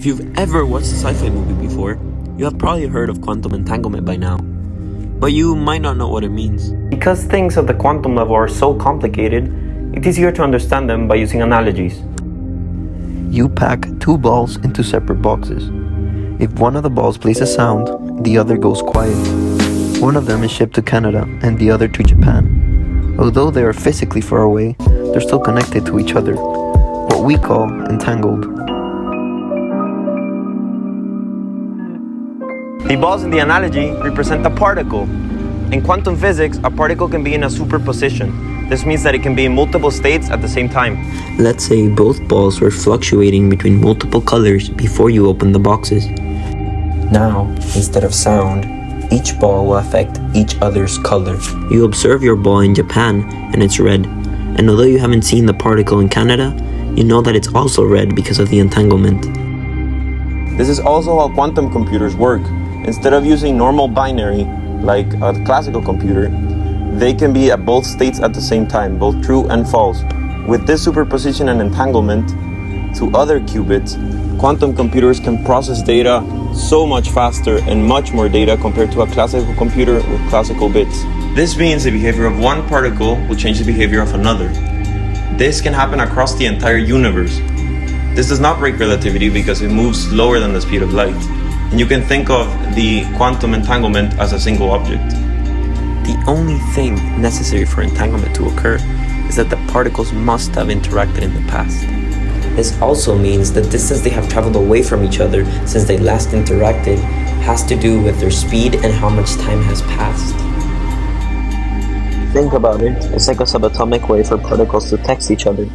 If you've ever watched a sci-fi movie before, you have probably heard of quantum entanglement by now. But you might not know what it means. Because things at the quantum level are so complicated, it's easier to understand them by using analogies. You pack two balls into separate boxes. If one of the balls plays a sound, the other goes quiet. One of them is shipped to Canada and the other to Japan. Although they are physically far away, they're still connected to each other, what we call entangled. The balls in the analogy represent a particle. In quantum physics, a particle can be in a superposition. This means that it can be in multiple states at the same time. Let's say both balls were fluctuating between multiple colors before you open the boxes. Now, instead of sound, each ball will affect each other's color. You observe your ball in Japan and it's red. And although you haven't seen the particle in Canada, you know that it's also red because of the entanglement. This is also how quantum computers work. Instead of using normal binary, like a classical computer, they can be at both states at the same time, both true and false. With this superposition and entanglement to other qubits, quantum computers can process data so much faster and much more data compared to a classical computer with classical bits. This means the behavior of one particle will change the behavior of another. This can happen across the entire universe. This does not break relativity because it moves slower than the speed of light. And you can think of the quantum entanglement as a single object. The only thing necessary for entanglement to occur is that the particles must have interacted in the past. This also means the distance they have traveled away from each other since they last interacted has to do with their speed and how much time has passed. Think about it, it's like a subatomic way for particles to text each other.